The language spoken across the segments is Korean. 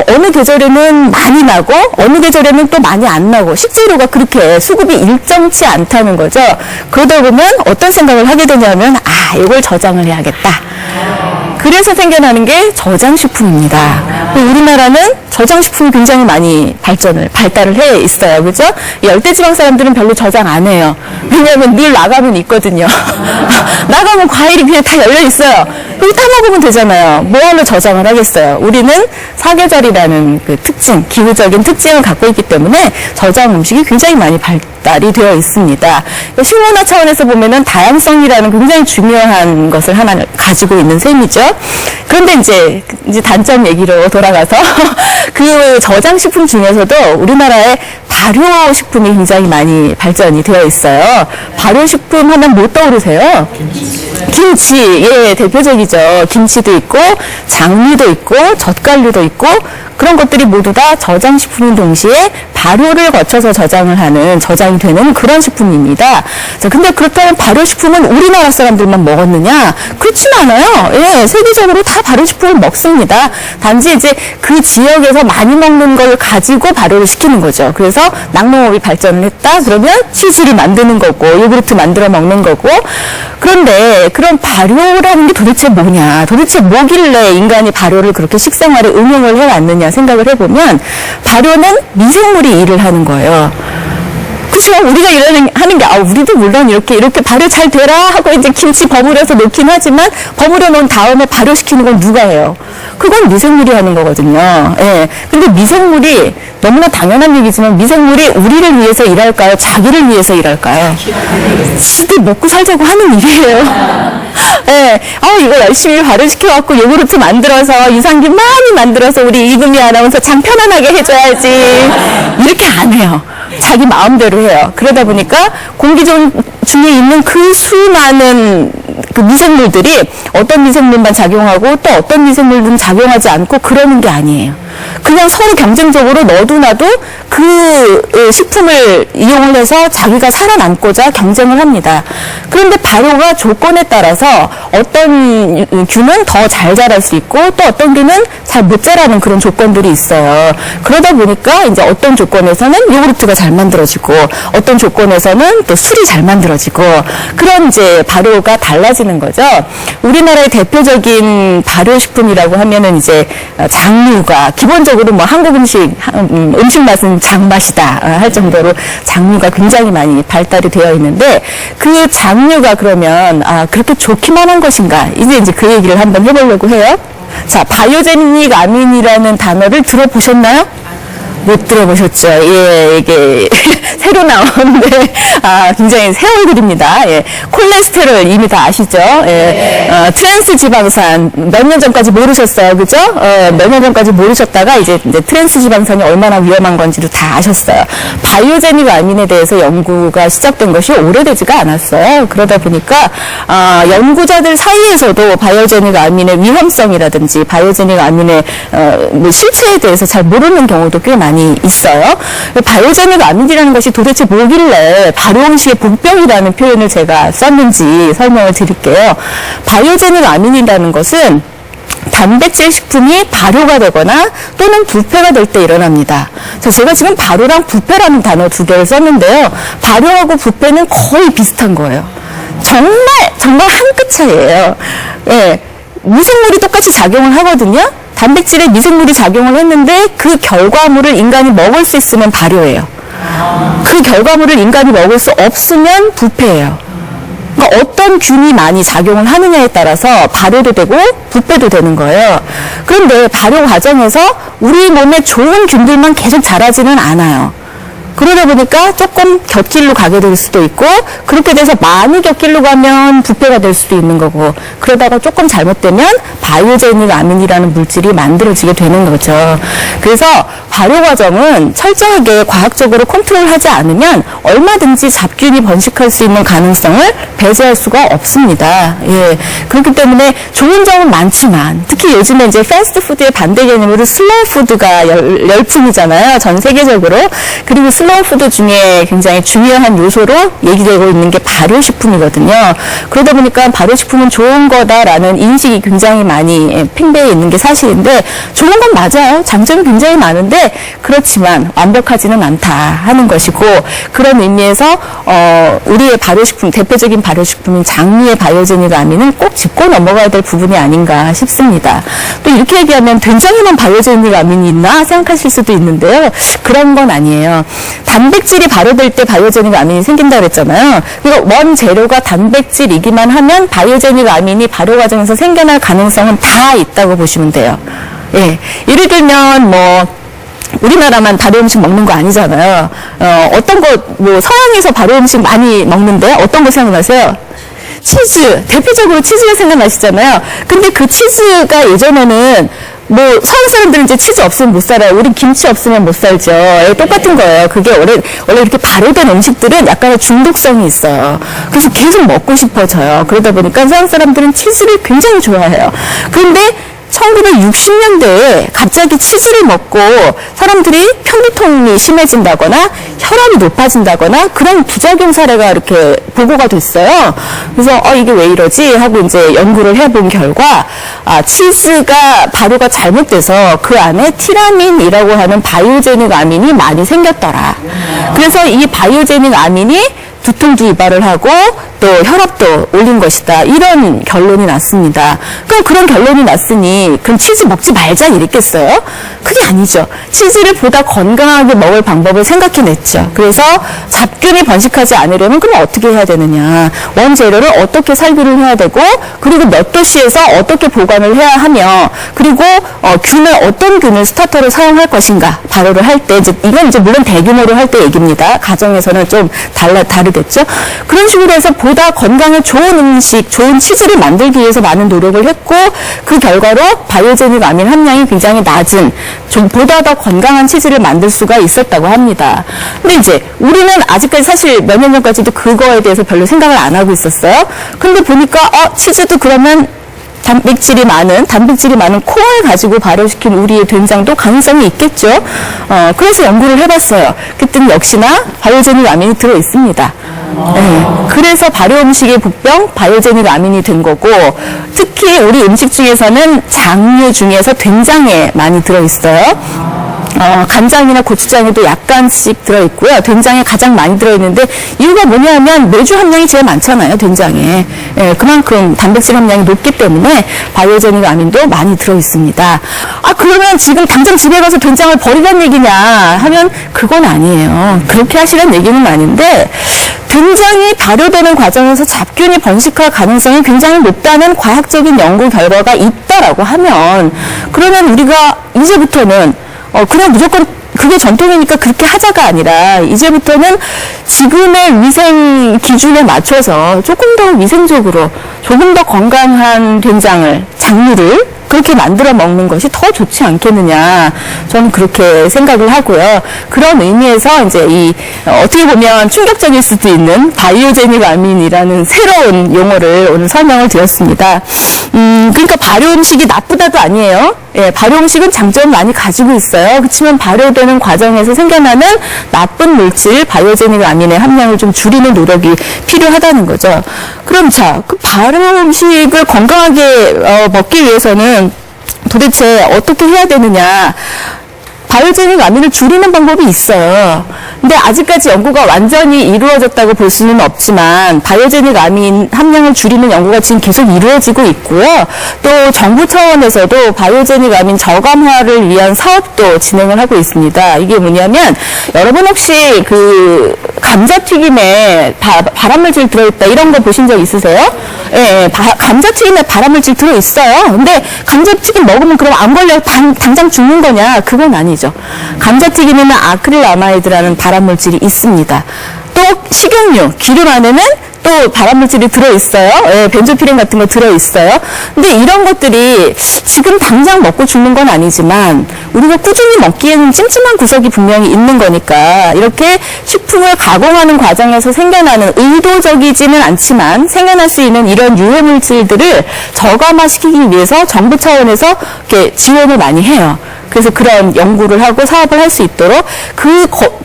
어느 계절에는 많이 나고 어느 계절에는 또 많이 안 나고 식재료가 그렇게 수급이 일정치 않다는 거죠. 그러다 보면 어떤 생각을 하게 되냐면 이걸 저장을 해야겠다. 그래서 생겨나는 게 저장식품입니다. 우리나라는 저장식품이 굉장히 많이 발달을 해 있어요. 그죠? 열대지방 사람들은 별로 저장 안 해요. 왜냐하면 늘 나가면 있거든요. 나가면 과일이 그냥 다 열려 있어요. 여기 따먹으면 되잖아요. 뭐하러 저장을 하겠어요? 우리는 사계절이라는 그 특징, 기후적인 특징을 갖고 있기 때문에 저장 음식이 굉장히 많이 발달이 되어 있습니다. 식문화 차원에서 보면은 다양성이라는 굉장히 중요한 것을 하나 가지고 있는 셈이죠. 그런데 이제 단점 얘기로 돌아가서 그 저장식품 중에서도 우리나라의 발효식품이 굉장히 많이 발전이 되어 있어요. 발효식품 하면 뭐 떠오르세요? 김치, 예, 대표적이죠. 김치도 있고, 장류도 있고, 젓갈류도 있고, 그런 것들이 모두 다 저장식품인 동시에 발효를 거쳐서 저장이 되는 그런 식품입니다. 자, 근데 그렇다면 발효식품은 우리나라 사람들만 먹었느냐? 그렇진 않아요. 예, 세계적으로 다 발효식품을 먹습니다. 단지 이제 그 지역에서 많이 먹는 걸 가지고 발효를 시키는 거죠. 그래서 낙농업이 발전을 했다? 그러면 치즈를 만드는 거고, 요구르트 만들어 먹는 거고. 그런데 그런 발효라는 게 도대체 뭐냐? 도대체 뭐길래 인간이 발효를 그렇게 식생활에 응용을 해왔느냐 생각을 해보면 발효는 미생물이 일을 하는 거예요. 그렇죠? 우리가 하는 게 우리도 물론 이렇게 발효 잘 되라 하고 이제 김치 버무려서 놓긴 하지만 버무려 놓은 다음에 발효시키는 건 누가 해요? 그건 미생물이 하는 거거든요. 예. 근데 미생물이 너무나 당연한 얘기지만 미생물이 우리를 위해서 일할까요? 자기를 위해서 일할까요? 지들 먹고 살자고 하는 일이에요. 예. 이거 열심히 발효시켜갖고 요구르트 만들어서 유산균 많이 만들어서 우리 이금희 아나운서 장 편안하게 해줘야지. 이렇게 안 해요. 자기 마음대로 해요. 그러다 보니까 공기 중에 있는 그 수많은 그 미생물들이 어떤 미생물만 작용하고 또 어떤 미생물들은 작용하지 않고 그러는 게 아니에요. 그냥 서로 경쟁적으로 너도 나도 그 식품을 이용을 해서 자기가 살아남고자 경쟁을 합니다. 그런데 발효가 조건에 따라서 어떤 균은 더 잘 자랄 수 있고 또 어떤 균은 잘 못 자라는 그런 조건들이 있어요. 그러다 보니까 이제 어떤 조건에서는 요구르트가 잘 만들어지고 어떤 조건에서는 또 술이 잘 만들어지고 그런 이제 발효가 달라지는 거죠. 우리나라의 대표적인 발효식품이라고 하면은 이제 장류가 기본적으로 뭐 한국 음식 맛은 장맛이다 할 정도로 장류가 굉장히 많이 발달이 되어 있는데 그 장류가 그러면 그렇게 좋기만 한 것인가? 이제 그 얘기를 한번 해보려고 해요. 자, 바이오제닉 아민이라는 단어를 들어보셨나요? 못 들어보셨죠? 예, 이게 새로 나오는데 굉장히 새 얼굴입니다. 예, 콜레스테롤 이미 다 아시죠? 예, 트랜스 지방산 몇 년 전까지 모르셨어요, 그죠? 몇 년 전까지 모르셨다가 이제 트랜스 지방산이 얼마나 위험한 건지도 다 아셨어요. 바이오제닉 아민에 대해서 연구가 시작된 것이 오래되지가 않았어요. 그러다 보니까 연구자들 사이에서도 바이오제닉 아민의 위험성이라든지 바이오제닉 아민의 뭐 실체에 대해서 잘 모르는 경우도 꽤 많이 있어요. 바이오제닉 아민이라는 것이 도대체 뭐길래 발효음식의 본병이라는 표현을 제가 썼는지 설명을 드릴게요. 바이오제닉 아민이라는 것은 단백질 식품이 발효가 되거나 또는 부패가 될 때 일어납니다. 제가 지금 발효랑 부패라는 단어 두 개를 썼는데요. 발효하고 부패는 거의 비슷한 거예요. 정말 한 끗 차이예요. 예, 미생물이 똑같이 작용을 하거든요. 단백질에 미생물이 작용을 했는데 그 결과물을 인간이 먹을 수 있으면 발효예요. 그 결과물을 인간이 먹을 수 없으면 부패예요. 그러니까 어떤 균이 많이 작용을 하느냐에 따라서 발효도 되고 부패도 되는 거예요. 그런데 발효 과정에서 우리 몸에 좋은 균들만 계속 자라지는 않아요. 그러다 보니까 조금 곁길로 가게 될 수도 있고 그렇게 돼서 많이 곁길로 가면 부패가 될 수도 있는 거고 그러다가 조금 잘못되면 바이오제닉 아민이라는 물질이 만들어지게 되는 거죠. 그래서 발효 과정은 철저하게 과학적으로 컨트롤하지 않으면 얼마든지 잡균이 번식할 수 있는 가능성을 배제할 수가 없습니다. 예. 그렇기 때문에 좋은 점은 많지만 특히 요즘에 이제 패스트푸드의 반대 개념으로 슬로우 푸드가 열풍이잖아요. 전 세계적으로. 그리고 슬로우 슬로우 푸드 중에 굉장히 중요한 요소로 얘기되고 있는 게 발효식품이거든요. 그러다 보니까 발효식품은 좋은 거다라는 인식이 굉장히 많이 팽배해 있는 게 사실인데 좋은 건 맞아요. 장점이 굉장히 많은데 그렇지만 완벽하지는 않다 하는 것이고 그런 의미에서 우리의 발효식품 대표적인 발효식품인 장미의 바이오제닉 아민은 꼭 짚고 넘어가야 될 부분이 아닌가 싶습니다. 또 이렇게 얘기하면 된장에만 바이오제닉 아민이 있나 생각하실 수도 있는데요. 그런 건 아니에요. 단백질이 발효될 때 바이오제닉 아민이 생긴다 그랬잖아요. 그리고 원 재료가 단백질이기만 하면 바이오제닉 아민이 발효 과정에서 생겨날 가능성은 다 있다고 보시면 돼요. 예. 예를 들면 우리나라만 발효 음식 먹는 거 아니잖아요. 어떤 거 서양에서 발효 음식 많이 먹는데 어떤 거 생각나세요? 치즈, 대표적으로 치즈가 생각나시잖아요. 근데 그 치즈가 예전에는 서양 사람들은 이제 치즈 없으면 못 살아요. 우린 김치 없으면 못 살죠. 똑같은 거예요. 그게 원래 이렇게 발효된 음식들은 약간의 중독성이 있어요. 그래서 계속 먹고 싶어져요. 그러다 보니까 서양 사람들은 치즈를 굉장히 좋아해요. 그런데 1960년대에 갑자기 치즈를 먹고 사람들이 편두통이 심해진다거나 혈압이 높아진다거나 그런 부작용 사례가 이렇게 보고가 됐어요. 그래서 이게 왜 이러지 하고 이제 연구를 해본 결과 치즈가 발효가 잘못돼서 그 안에 티라민이라고 하는 바이오제닉 아민이 많이 생겼더라. 그래서 이 바이오제닉 아민이 두통도 유발을 하고 또 혈압도 올린 것이다. 이런 결론이 났습니다. 그럼 그런 결론이 났으니 그럼 치즈 먹지 말자 이랬겠어요? 그게 아니죠. 치즈를 보다 건강하게 먹을 방법을 생각해냈죠. 그래서 잡균이 번식하지 않으려면 그럼 어떻게 해야 되느냐. 원재료를 어떻게 살균을 해야 되고 그리고 몇 도씨에서 어떻게 보관을 해야 하며 그리고 어떤 균을 스타터로 사용할 것인가 발효를 할 때 이건 이제 물론 대규모로 할 때 얘기입니다. 가정에서는 좀 다르겠죠. 그런 식으로 해서 보다 건강에 좋은 음식, 좋은 치즈를 만들기 위해서 많은 노력을 했고 그 결과로 바이오제닉 아민 함량이 굉장히 낮은 좀 보다 더 건강한 치즈를 만들 수가 있었다고 합니다. 근데 이제 우리는 아직까지 사실 몇 년 전까지도 그거에 대해서 별로 생각을 안 하고 있었어요. 근데 보니까 치즈도 그러면 단백질이 많은 콩을 가지고 발효시킨 우리의 된장도 가능성이 있겠죠. 그래서 연구를 해봤어요. 그랬더니 역시나 바이오제닉 아민이 들어있습니다. 네. 그래서 발효 음식의 복병 바이오제닉 아민이 된 거고 특히 우리 음식 중에서는 장류 중에서 된장에 많이 들어있어요. 간장이나 고추장에도 약간씩 들어있고요. 된장에 가장 많이 들어있는데 이유가 뭐냐면 메주 함량이 제일 많잖아요. 된장에. 그만큼 단백질 함량이 높기 때문에 바이오제닉 아민도 많이 들어있습니다. 그러면 지금 당장 집에 가서 된장을 버리란 얘기냐 하면 그건 아니에요. 그렇게 하시란 얘기는 아닌데 된장이 발효되는 과정에서 잡균이 번식할 가능성이 굉장히 높다는 과학적인 연구 결과가 있다라고 하면 그러면 우리가 이제부터는 그냥 무조건 그게 전통이니까 그렇게 하자가 아니라 이제부터는 지금의 위생 기준에 맞춰서 조금 더 위생적으로 조금 더 건강한 된장을 장류를 그렇게 만들어 먹는 것이 더 좋지 않겠느냐. 저는 그렇게 생각을 하고요. 그런 의미에서 이제 어떻게 보면 충격적일 수도 있는 바이오제닉 아민이라는 새로운 용어를 오늘 설명을 드렸습니다. 그러니까 발효 음식이 나쁘다도 아니에요. 예, 발효 음식은 장점을 많이 가지고 있어요. 그렇지만 발효되는 과정에서 생겨나는 나쁜 물질, 바이오제닉 아민의 함량을 좀 줄이는 노력이 필요하다는 거죠. 그럼 그 발효 음식을 건강하게 먹기 위해서는 도대체 어떻게 해야 되느냐. 바이오제닉 아민을 줄이는 방법이 있어요. 근데 아직까지 연구가 완전히 이루어졌다고 볼 수는 없지만 바이오제닉 아민 함량을 줄이는 연구가 지금 계속 이루어지고 있고요. 또 정부 차원에서도 바이오제닉 아민 저감화를 위한 사업도 진행을 하고 있습니다. 이게 뭐냐면 여러분 혹시 감자튀김에 발암물질 들어있다 이런 거 보신 적 있으세요? 예, 감자튀김에 발암물질 들어있어요. 근데 감자튀김 먹으면 그럼 안 걸려 당장 죽는 거냐? 그건 아니죠. 감자튀김에는 아크릴아마이드라는 발암물질이 있습니다. 또 식용유, 기름 안에는 또 발암물질이 들어있어요. 예, 벤조피렌 같은 거 들어있어요. 근데 이런 것들이 지금 당장 먹고 죽는 건 아니지만 우리가 꾸준히 먹기에는 찜찜한 구석이 분명히 있는 거니까 이렇게 식품을 가공하는 과정에서 생겨나는 의도적이지는 않지만 생겨날 수 있는 이런 유해물질들을 저감화시키기 위해서 정부 차원에서 이렇게 지원을 많이 해요. 그래서 그런 연구를 하고 사업을 할 수 있도록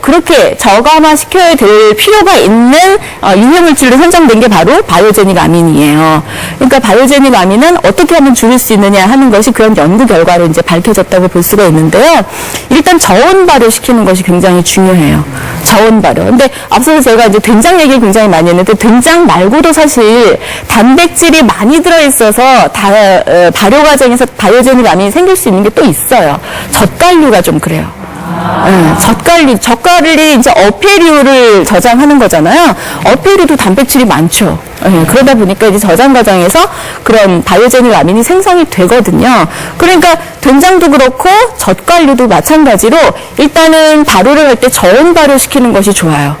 그렇게 저감화시켜야 될 필요가 있는 유해물질로 선정된 게 바로 바이오제닉 아민이에요. 그러니까 바이오제닉 아민은 어떻게 하면 줄일 수 있느냐 하는 것이 그런 연구 결과로 이제 밝혀졌다고 볼 수가 있는데요. 일단 저온 발효시키는 것이 굉장히 중요해요. 저온 발효. 근데 앞서서 제가 이제 된장 얘기를 굉장히 많이 했는데 된장 말고도 사실 단백질이 많이 들어있어서 발효 과정에서 바이오제닉 아민이 생길 수 있는 게 또 있어요. 젓갈류가 좀 그래요. 젓갈이 이제 어패류를 저장하는 거잖아요. 어패류도 단백질이 많죠. 그러다 보니까 이제 저장 과정에서 그런 바이오제닉 아민이 생성이 되거든요. 그러니까 된장도 그렇고 젓갈류도 마찬가지로 일단은 발효를 할 때 저온 발효시키는 것이 좋아요.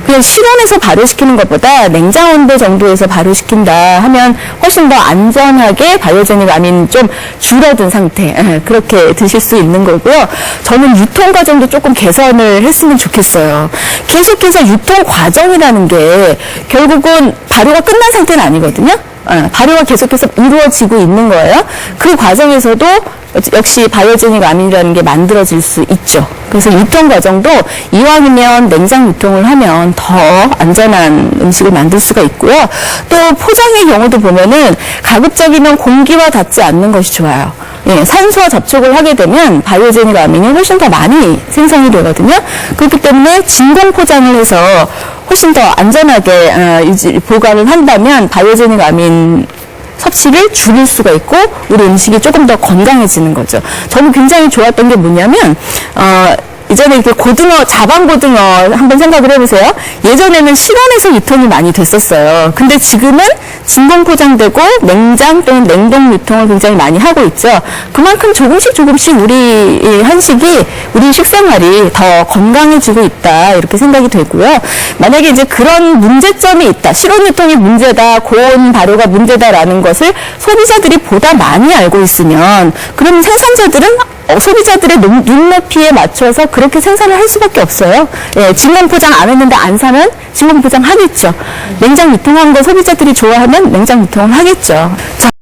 그냥 실온에서 발효시키는 것보다 냉장 온도 정도에서 발효시킨다 하면 훨씬 더 안전하게 바이오제닉 아민 좀 줄어든 상태 그렇게 드실 수 있는 거고요. 저는 유통 과정도 조금 개선을 했으면 좋겠어요. 계속해서 유통 과정이라는 게 결국은 발효가 끝난 상태는 아니거든요. 발효가 계속해서 이루어지고 있는 거예요. 그 과정에서도 역시 바이오제닉 아민이라는 게 만들어질 수 있죠. 그래서 유통 과정도 이왕이면 냉장 유통을 하면 더 안전한 음식을 만들 수가 있고요. 또 포장의 경우도 보면은 가급적이면 공기와 닿지 않는 것이 좋아요. 산소와 접촉을 하게 되면 바이오제닉 아민이 훨씬 더 많이 생성이 되거든요. 그렇기 때문에 진공 포장을 해서 훨씬 더 안전하게 보관을 한다면 바이오제닉 아민 섭취를 줄일 수가 있고 우리 음식이 조금 더 건강해지는 거죠. 저는 굉장히 좋았던 게 뭐냐면 이전에 이렇게 자방고등어 한번 생각을 해보세요. 예전에는 실온에서 유통이 많이 됐었어요. 근데 지금은 진공 포장되고 냉장 또는 냉동 유통을 굉장히 많이 하고 있죠. 그만큼 조금씩 우리 한식이, 우리 식생활이 더 건강해지고 있다 이렇게 생각이 되고요. 만약에 이제 그런 문제점이 있다, 실온 유통이 문제다, 고온 발효가 문제다라는 것을 소비자들이 보다 많이 알고 있으면 그럼 생산자들은 소비자들의 눈높이에 맞춰서 그렇게 생산을 할 수밖에 없어요. 진공 포장 안 했는데 안 사면 진공 포장 하겠죠. 냉장 유통한 거 소비자들이 좋아하면 냉장 유통을 하겠죠.